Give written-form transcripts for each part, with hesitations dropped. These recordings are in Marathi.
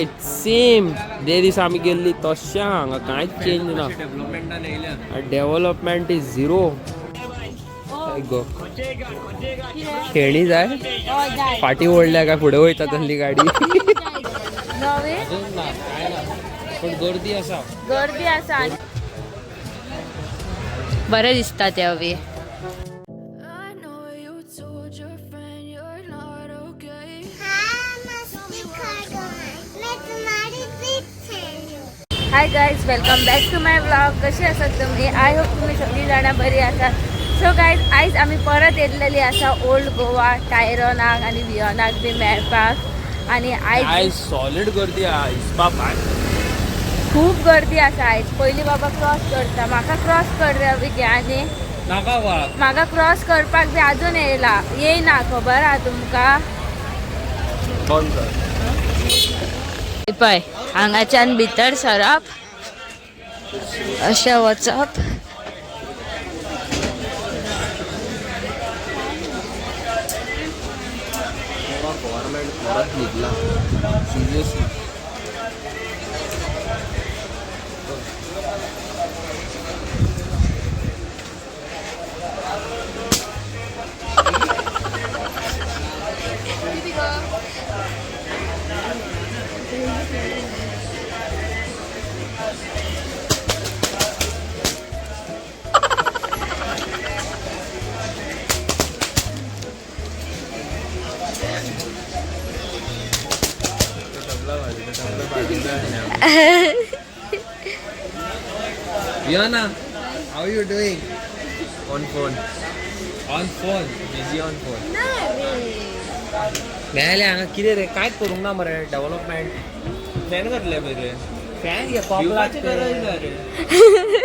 इट सेम दे दीस आम्ही गेल्ली तशा हांगा कांयच चेंज ना. Development is zero. गो खेळणी जाय फाटी ओढल्या काय पुढे वयता तसली गाडी. पण गर्दी असा बरं दिसता ते हवे. Hi guys, welcome back to my blog. कशी असत तुम्ही? आय होप तुम्ही सगळी जाणं बरी आसात. सो गाईज, आयज आम्ही परत येतलेली असा ओल्ड गोवा टायरोनाक आणि वियोनाक बी मेळपाक. आणि आयज सॉलिड गर्दी खूप गर्दी आसा. आयज पयली बाबा क्रॉस करता. म्हाका क्रॉस कर बी आणि म्हाका क्रॉस करपाक बी अजून येयना. खबर आहा तुमका? पळय हांगाच्यान भितर सरप अशें वचप. गव्हर्नमेंट परत निघला seriously. Viana, how are you doing? On phone. Busy on phone. मेळ्ळें हांगा कितें रे कांयच करूंक ना मरे. डेव्हलपमेंट फॅन घातले पळय रे. फॅन घे पॉपलाची गरज ना रे.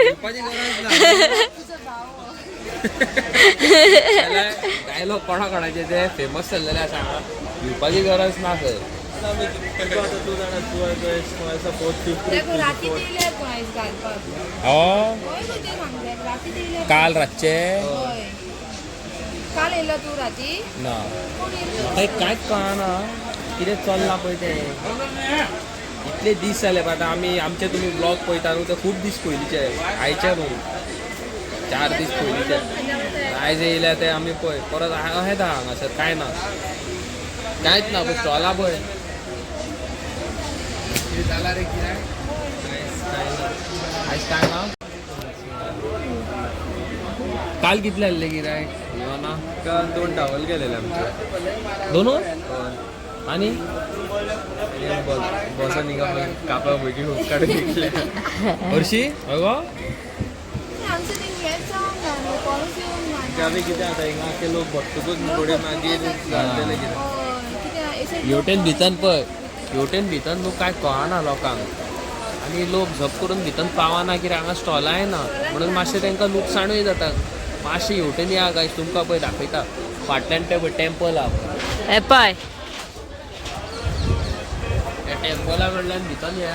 घेवपाची गरज ना. डायलॉग कोणाचे ते फेमस जाल्लेले आसा हांगा. घेवपाची गरज ना सर. काल रातचे काल येयलो तू राती ना कांयच कळना कितें चल्लां पळय तें. इतले दीस जाले आतां आमी आमचे तुमी ब्लॉग पळयता न्हू ते खूब दीस पयलींचे. आयचे न्हू 4 दीस पयलींचे. आयज येयल्या ते आमी पळय परत अशें येता हांगासर कांय ना. कांयच ना पळय स्टॉला पळय. जाला रे कितें आयज काय ना. काल कितले आसले गिरायक? काल 2 टावल गेलेले आमचे. 2 आणि बसा निघा कापा भजी खूप काढून निघले. हरशी अगो आमी कितें आतां हिंगा ते लोक बसतकूच थोडे मागीर घालतले कितें. हेवटेन भितन पळय हेवटेन भितन लोक काय कळना लोकांक. आनी लोक झप करून भितन पावना कित्याक हांगा स्टॉलाय ना म्हणून मातशें तांकां लुकसाणूय जाता. मातशें हेवटेन या गायज तुमकां पळय दाखयता. फाटल्यान ते पळय टेम्पल आहा. हे पळय त्या टेम्पला कडल्यान भितन या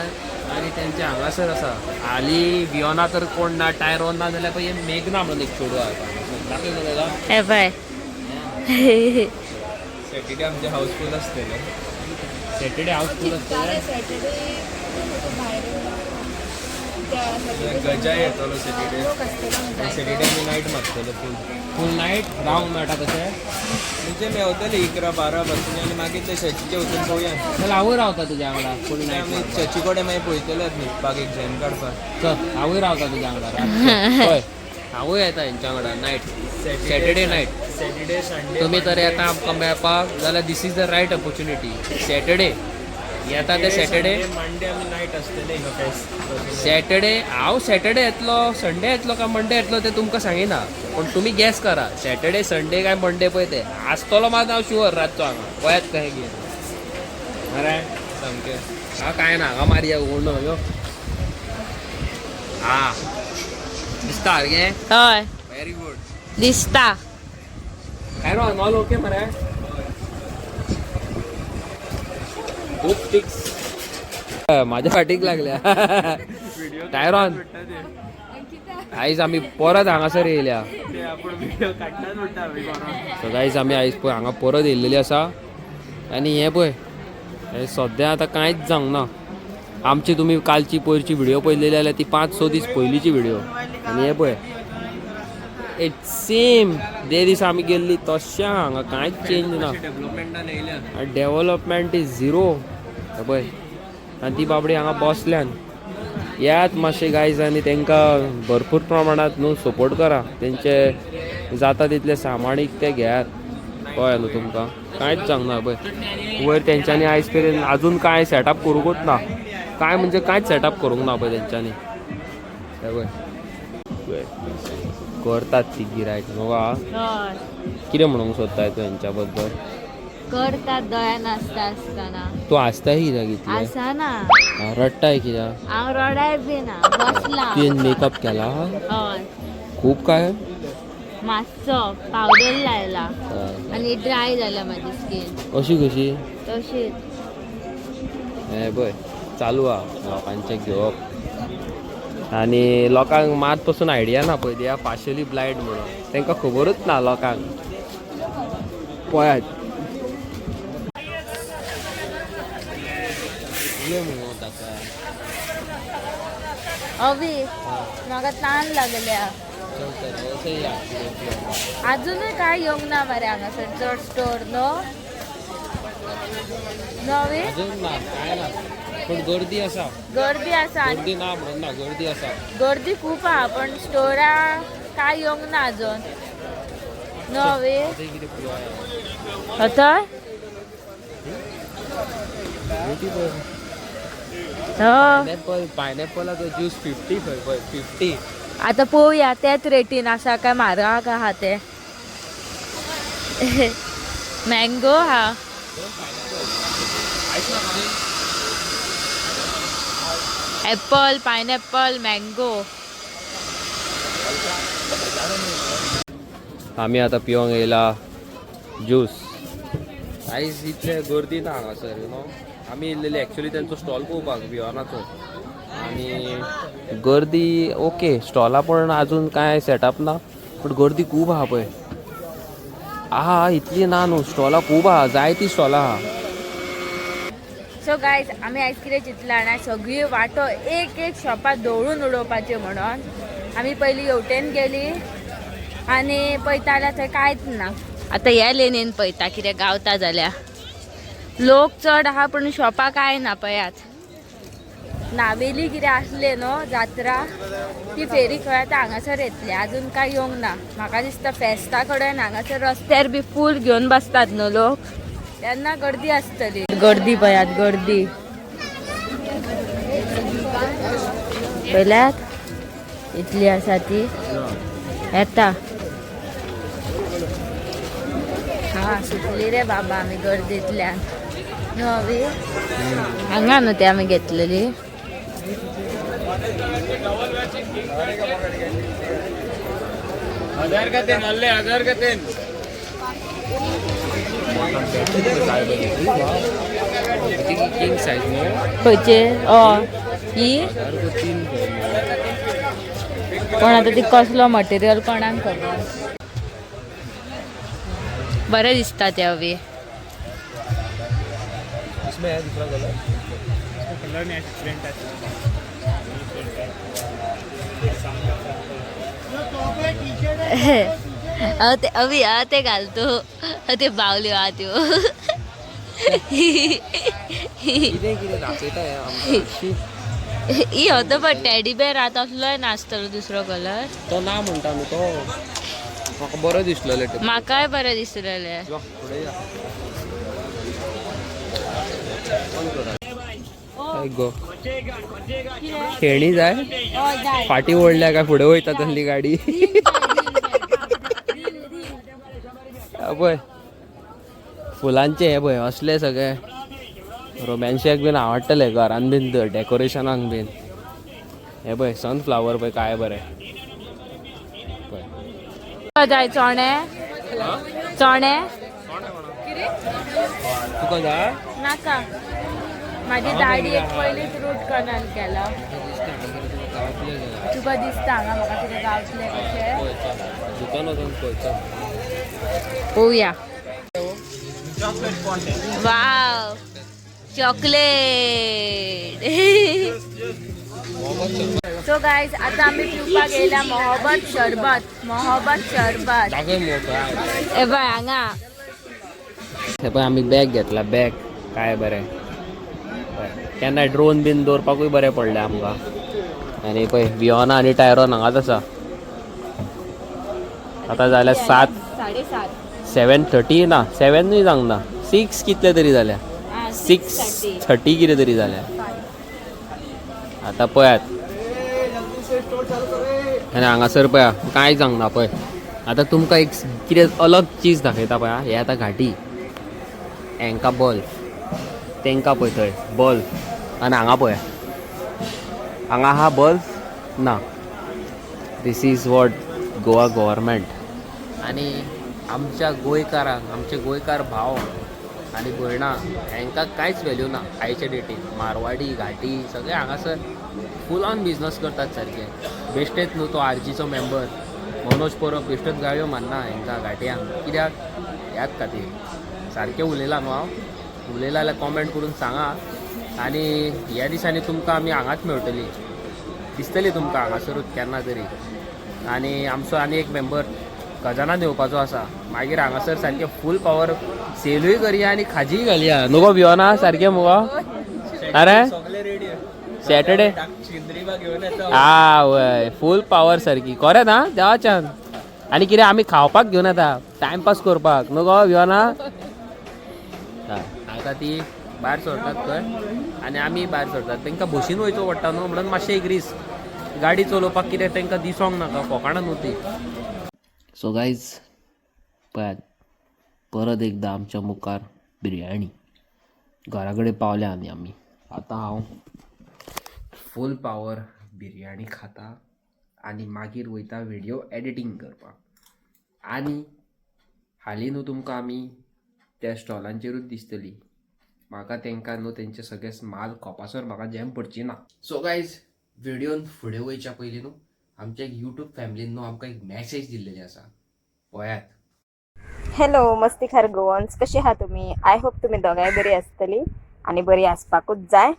आनी तेंचे हांगासर आसा. हालीं वियोना तर कोण ना टायरोन ना जाल्यार पळय मेघना म्हणून एक चेडूं आहा. दाखय न्हू तेका. हे पळय सॅटर्डे आमचे हाऊसफुल आसतले. सॅटर्डे हाऊसफुल आसतले. गजा येतलो सॅटर्डे आमी नायट मागतलो फूल नायट रावंक मेळटा तशें. म्हणजे मेवतले 11-12 पासून आनी मागीर ते चर्चीचे वचून पळोवया. जाल्यार हांवूय रावता तुज्या वांगडा. फूल नायट आमी चर्ची कडेन मागीर पळयतले न्हिदपाक एक जैन काडपाक. चल हांवूय रावता तुज्या वांगडा. हय हांवूय येता हेंच्या वांगडा night. Saturday night. Saturday Sunday तुमी तर येता आमकां मेळपाक जाल्यार this is the right opportunity. Saturday येता ते सॅटर्डे. मंडे आमी नायट आसतले सॅटर्डे. हांव सॅटर्डे येतलो संडे येतलो काय मंडे येतलो ते तुमकां सांगिना. पण तुमी गॅस करा सॅटर्डे संडे काय मंडे पळय ते आसतलो मात हांव शुअर रातचो हांगा. पळयात कशें कितें मरे सामकें. हांव काय ना हांगा मारया उडो यो. हा दिसता सारकें. हय व्हेरी गुड दिसता. काय रो नॉल ओके मरे. खूप टिक्स माझ्या फाटीक लागल्या. टायरॉन आयज आमी परत हांगासर येयल्या. सो गायज आमी आयज पळय हांगा परत येयल्लेली आसा. आनी हें पळय हे सध्या आता कांयच जावंक ना. आमची तुम्ही कालची पयरची व्हिडिओ पळयलेली जाल्यार ती 5-6 दीस पयलींची व्हिडिओ. आनी हे पळय इट्स सेम जे दीस आमी गेल्ली तशें हांगा कांयच चेंज ना. Development is zero. हे पळय आनी ती बाबडी हांगा बसल्यान. यात मातशे गायज आनी तांकां भरपूर प्रमाणात न्हू सपोर्ट करा. तेंचे जाता तितले सामाणीक ते घेयात. कळ्ळें न्हू तुमकां. कांयच जावंक ना पळय. वयर तेंच्यांनी आयज पर्यंत आजून कांय सेटअप करूंकूच ना. काय म्हणजे कांयच सेटअप करूंक ना पळय तेंच्यांनी. हे पळय करतात ती गिरायक न्हू. कितें म्हणूंक सोदताय तूं हेंच्या बद्दल? करतात दयान आसतना. तूं आसताय कित्याक इतलें? आसाना. रडटाय कित्याक? हांव रडाय बी ना बसला. तुवें मेकअप केला? हय. खूब काय? मातसो पावडर लायला आनी ड्राय जाला म्हाजी स्कीन. अशी कशी? तशीच. हे पळय चालू आहा लोकांचें घेवप. आनी लोकांक मात पसून आयडिया ना पळय. दे आर पार्शली ब्लायंड म्हणून. तांकां खबरूच ना लोकांक. पळयात अवी म्हाका ताण लागल्या. अजूनय काय येवंक ना मरे हांगासर चड स्टोर न्हू. नवी पण गर्दी आसा. गर्दी आसा. गर्दी ना म्हणून ना गर्दी आसा. गर्दी खूप आहा पण स्टोरा काय येवंक ना अजून. नवी आता पायनॅपलाचो ज्यूस 50. आता पळोवया त्याच रेटीन आसा काय म्हारग आहा ते. मँगो हा. Apple pineapple mango. आमी आतां पिवंक येयला ज्यूस. आयज इतले गर्दी ना हांगासर यू नो. आमी येयल्लेले एक्चुअली तेंचो स्टॉल पळोवपाक वियोनाचो. आनी गर्दी ओके स्टॉला पण आजून कांय सेटअप ना. पूण गर्दी खूब आहा पळय. आहा इतली ना न्हू. स्टॉलां खूब आहा. जायतीं स्टॉलां आहा. सो गायज आमी आयज कितें चिंतलां ना सगळी वाटो एक शॉपार दवळून उडोवपाचें म्हणून. आमी पयलीं हेवटेन गेली आनी पळयता जाल्यार थंय कांयच ना. आतां ह्या लेनीन पळयता कितें गावता जाल्यार. लोक चड आहा पूण शॉपां कांय ना पळयात. नावेली कितें आसले न्हू जात्रा ती फेरी खंय आतां हांगासर येतले. आजून कांय येवंक ना. म्हाका दिसता फेस्ता कडेन हांगासर रस्त्यार बी फूल घेवन बसतात न्हू लोक. तेन्ना गर्दी आसतली. गर्दी पळयात गर्दी. पळयल्यात इतली आसा ती. येता हा सुटली रे बाबा आमी गर्दींतल्यान. नवी हांगा न्हू ते आमी घेतलेली. किंग साइज खंयचे ही पण आता ती कसलो मटेरियल कोणाक खबर. बरें दिसता ते हवी. ते अवी हा ते घालतो ते बावल्यो हा त्यो. ही होतो पण टॅडी बेर आतां असलोय नासतलो दुसरो कलर. तो ना म्हणटा न्हू तो. म्हाका बरो दिसलेले. म्हाकाय बरें दिसलेले. गो खेळणी जाय. फाटी ओडल्या काय फुडें वयता तसली गाडी. पळय फुलांचे हे पळय असले सगळे रोमॅन्सिक बीन आवडटले घरान बीन डेकोरेशनाक बीन. हे पळय सनफ्लावर पळय काय बरें. जाय चणे चणे तुका जाय नाका. माझी दाढी एक पयलीच रूट कनाल केला. तुका दिसता हांगा म्हाका कितें गावतलें कशें. दुकान वचून पळयता. पळोवया. Wow chocolate. सो गाईज आता आम्ही पिवपा गेल्या मोहब्बत सरबत. ए बाय हांगा हे पण आम्ही बॅग घेतला बॅग काय बरें केन्ना ड्रोन बीन दवरपाकूय बरें पडलें आमकां. आनी पळय वियोना आनी टायरोन हांगाच आसा. आतां जाल्यार 7:30 ना 7ूय जावंक ना 6 कितले तरी जाल्या 6:30 कितें तरी जाल्या. आतां पळयात आनी हांगासर पळया कांय जावंक ना पळय. आतां तुमकां एक कितें अलग चीज दाखयता पळय. हे आतां घाटी हांकां बल्ब तांकां पळय थंय बल्ब आनी हांगा पळय हांगा आहा बल्ब ना. This is what Goa government. आनी आमच्या गोंयकारांक आमचे गोंयकार भाव आनी भयणां हांकां कांयच व्हॅल्यू ना आयचे डेटीन. मारवाडी घाटी सगळे हांगासर फूल ऑन बिजनस करतात सारके. बेश्टेच न्हू तो आरजीचो मेंबर मनोज परब बेश्टेच गाळयो मारना हांकां घाट्यांक. कित्याक ह्याच खातीर सारकें उलयलां न्हू हांव. उलयलां जाल्यार कॉमेंट करून सांगा. आनी ह्या दिसांनी तुमकां आमी हांगाच मेळटली दिसतली तुमकां हांगासरूच केन्ना तरी. आनी आमचो आनी एक मेंबर खजाना येवपाचो आसा. मागीर हांगासर सारकें फूल पावर सेलूय करया आनी खाजीय घालया नुगो भियोना सारकें मुगो. अरे सॅटर्डे वय फूल पावर सारकी खरें ना देवाच्यान. आनी कितें आमी खावपाक घेवन येता टायमपास करपाक नुगो भियोना. आतां ती भायर सरतात खंय आनी आमी भायर सरतात. तांकां बशीन वयचो पडटा न्हू म्हणून मातशें एक रिस्क. गाडी चलोवपाक कितें तांकां दिसोंक नाका फकाणां न्हू ती. सो गायज पळयात परत एकदां आमच्या मुखार बिरयाणी घरा कडेन पावल्या आमी. आतां हांव फूल पावर बिरयाणी खाता आनी मागीर वयता व्हिडियो एडिटींग करपाक. आनी हालीं न्हू तुमकां आमी त्या स्टॉलांचेरूच दिसतली. म्हाका तांकां न्हू तेंचे सगळे माल खोपासर म्हाका जॅम पडची ना. सो गायज व्हिडियोन फुडें वयच्या पयलीं न्हू आमच्या यूट्यूब फॅमिलीन न्हू आमकां एक मॅसेज दिल्लेली आसा पळयात. हॅलो मस्तीखार गोवन्स, कशी आहा तुमी? आय होप तुमी दोगांय बरी आसतली आनी बरी आसपाकूच जाय.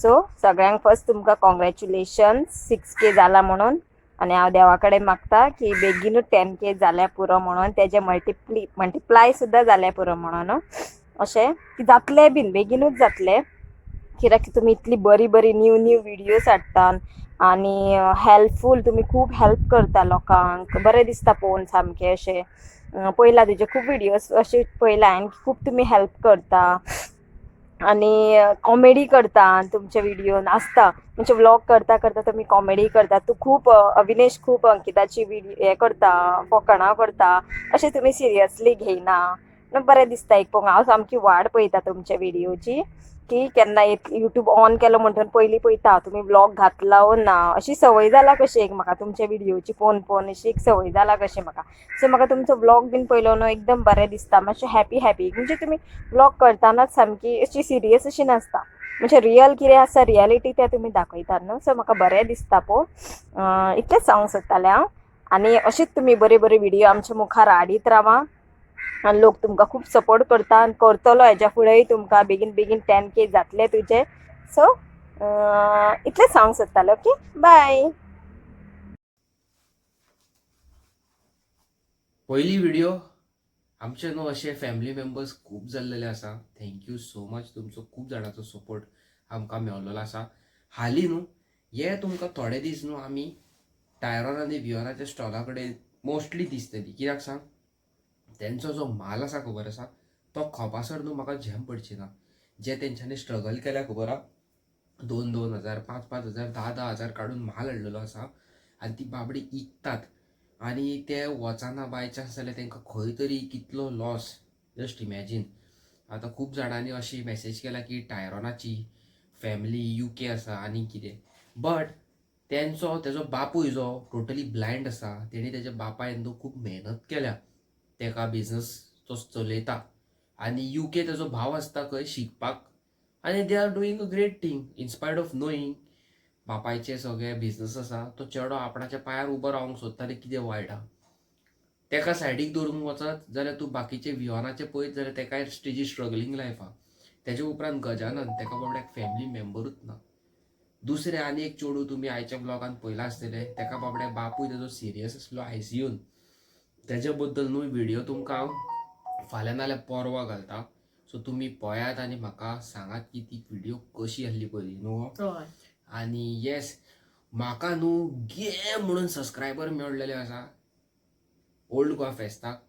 सो सगळ्यांक फर्स्ट तुमकां कॉंग्रॅच्युलेशन्स 6K जाला म्हणून. आनी हांव देवा कडेन मागता की बेगीनूच 10K जाल्या पुरो म्हणून. तेजे मल्टिप्लाय सुद्दां जाल्या पुरो म्हणून. अशें की जातले बीन बेगीनूच जातले. कित्याक तुमी इतली बरी बरी न्यू विडियोज हाडटात आनी हेल्पफूल तुमी खूब हेल्प करता लोकांक. बरें दिसता पळोवन सामकें अशें. पयला तुजे खूब विडियोज अशें पयला हांवें खूब तुमी हेल्प करता आनी कॉमेडी करता तुमचे विडियोन आसता. म्हणजे व्लॉग करता तुमी कॉमेडी करता. तूं खूब अविनेश खूब अंकिताची हें करता फकाणां करता अशें तुमी सिरियसली घेयना. बरें दिसता एक पळोवंक. हांव सामकी वाट पळयता तुमच्या विडियोची की केन्ना यूट्यूब ऑन केलो म्हणटून पयलीं पळयता तुमी व्लॉग घातला वो ना. अशी संवय जाला कशी एक म्हाका तुमच्या विडियोची पळोवन अशी एक संवय जाला कशी म्हाका. सो म्हाका तुमचो व्लॉग बीन पयलो न्हू एकदम बरें दिसता. मातशें हॅपी म्हणजे तुमी व्लॉग करतानाच सामकी अशी सिरियस अशी नासता. म्हणजे रियल कितें आसा रियलिटी तें तुमी दाखयतात न्हू. सो म्हाका बरें दिसता पळोवन. इतलेंच सांगूंक सोदतालें हांव. आनी अशीच तुमी बरे विडियो आमच्या मुखार हाडीत रावा आनी लोक तुमकां खूब सपोर्ट करता आनी करतलो. हेज्या फुडेंय तुमकां बेगीन 10K जातले तुजे. सो इतलेंच सांगूंक सोदतालें. Okay bye. पयली व्हिडिओ आमचे न्हू अशे फॅमिली मेंबर्स खूब जाल्लेले आसा. Thank you so much. तुमचो खूब जाणांचो सपोर्ट आमकां मेळिल्लो आसा. हालीं न्हू हे तुमकां थोडे दीस न्हू आमी टायरॉन आनी वियोनाच्या स्टॉला कडेन मोस्टली दिसतली. कित्याक सांग तेंचो जो माल आसा खबर आसा तो खोपासर न्हू म्हाका झॅम पडची ना. जे तेंच्यांनी स्ट्रगल केल्या खबर आहा 2,000 5,000 10,000 काडून माल हाडलेलो आसा आनी ती बाबडी इकतात आनी ते वचना बाय चान्स जाल्यार तांकां खंय तरी कितलो लॉस. Just imagine. आतां खूब जाणांनी अशी मॅसेज केला की टायरॉनाची फॅमिली UK आसा आनी कितें. बट तेजो बापूय जो टोटली ब्लायंड आसा तेणी तेज्या बापायन न्हू खूब मेहनत केल्या तेका बिझनस तो चलयता. आनी UK तेजो भाव आसता खंय शिकपाक आनी they are doing a great thing inspired of knowing बापायचे सगळे बिझनस आसा. तो चेडो आपणाच्या पांयार उबो रावंक सोदता आनी कितें वायट आहा. तेका सायडीक दवरूंक वचत जाल्यार तूं बाकीचे वियोनाचे पळयत जाल्यार तेकाय तेजी स्ट्रगलींग लायफ आहा. त्याच्या उपरांत गजानन तेका बाबड्याक फॅमिली मेंबरूच ना. दुसरे आनी एक चोडू तुम्ही आयच्या ब्लॉगान पयला आसतले, तेका बाबड्याक बापूय तेजो सिरियस आसलो आयसीयून. तेज्या बद्दल न्हू व्हिडिओ तुमकां हांव फाल्यां नाल्यार परवा घालता. सो तुमी पळयात आनी म्हाका सांगात की ती व्हिडिओ कशी आसली पळय न्हू. आनी येस, म्हाका न्हू घे म्हणून सबस्क्रायबर मेळलेले आसा ओल्ड गोवा फेस्ताक.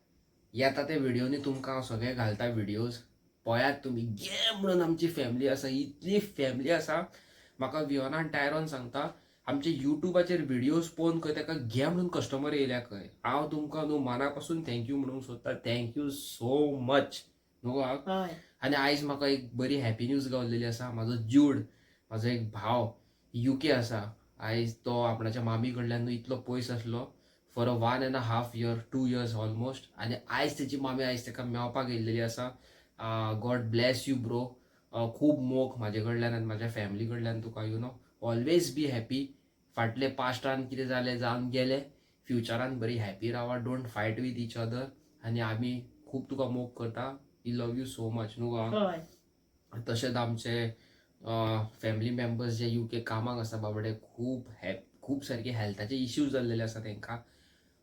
येता ते व्हिडिओनी तुमकां हांव सगळे घालता व्हिडिओज. पळयात तुमी, घे म्हणून आमची फॅमिली आसा, इतली फॅमिली आसा. म्हाका वियोनान टायरोन सांगता आमचे युट्यूबाचेर व्हिडिओज पळोवन खंय तेका घे म्हणून कस्टमर येयल्या खंय. हांव तुमकां न्हू मना पासून थँक्यू म्हणूंक सोदता. थँक्यू सो मच न्हू. आनी आयज म्हाका एक बरी हॅपी न्यूज गावलेली आसा. म्हाजो ज्यूड, म्हाजो एक भाव UK आसा. आयज तो आपणाच्या मामी कडल्यान न्हू इतलो पयस आसलो for a 1.5 year 2 years almost. आनी आयज तेची मामी आयज तेका मेळपाक येयल्लेली आसा. God bless you bro. खूब मोग म्हाजे कडल्यान आनी म्हाज्या फॅमिली कडल्यान तुका. You know, always be happy. फाटले पास्टान कितें जालें जावन गेलें. फ्युचरान बरी हॅपी रावा. Don't fight with each other. आनी आमी खूब तुका मोग करता. We love you so much न्हू. तशेंच आमचे फॅमिली मेंबर्स जे UK कामाक आसा बाबडे, खूब सारके हेल्थाचे इश्यूज जाल्लेले आसा तेंकां.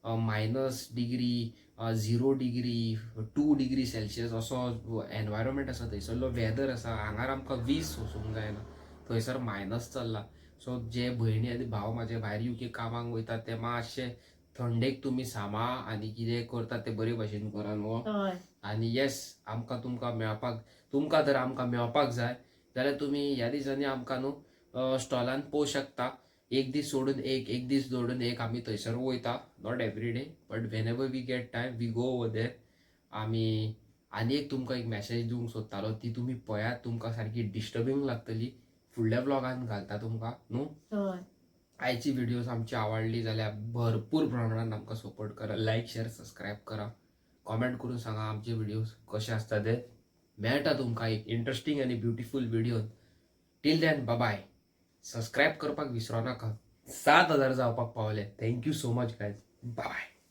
-डिग्री, 0 डिग्री, 2 डिग्री सेल्सियस असो एनवायरमेंट आसा. थंयसरलो वेदर आसा. हांगार आमकां 20 सोसूंक जायना, थंयसर मायनस चल्ला. सो जे भयणी आनी भाव म्हाजे भायर UK कामाक वयतात ते मातशे थंडेक तुमी सांबाळ आनी कितें करतात ते बरे भशेन करा न्हू. आनी येस, आमकां तुमकां मेळपाक, तुमकां जर आमकां मेळपाक जाय जाल्यार तुमी ह्या दिसांनी आमकां न्हू स्टॉलान पळोवंक शकता. एक दीस सोडून एक दीस सोडून एक आमी थंयसर वयता. Not every day but whenever we get time we go over there. आमी आनी एक तुमकां एक मॅसेज दिवंक सोदतालो, ती तुमी पळयात. तुमकां सारकी डिस्टर्बिंग लागतली. फुडल्या ब्लॉगान घालता तुमकां न्हू. आयची व्हिडिओज आमची आवडली जाल्यार भरपूर प्रमाणात आमकां सपोर्ट करा. लायक, शेअर, सबस्क्रायब करा. कॉमेंट करून सांगा आमचे व्हिडिओज कसे आसता ते. मेळटा तुमकां एक इंटरेस्टिंग आनी beautiful video. Till then bye. Subscribe करपाक विसरो नाका. 7,000 जावपाक पावले. Thank you so much guys. Bye.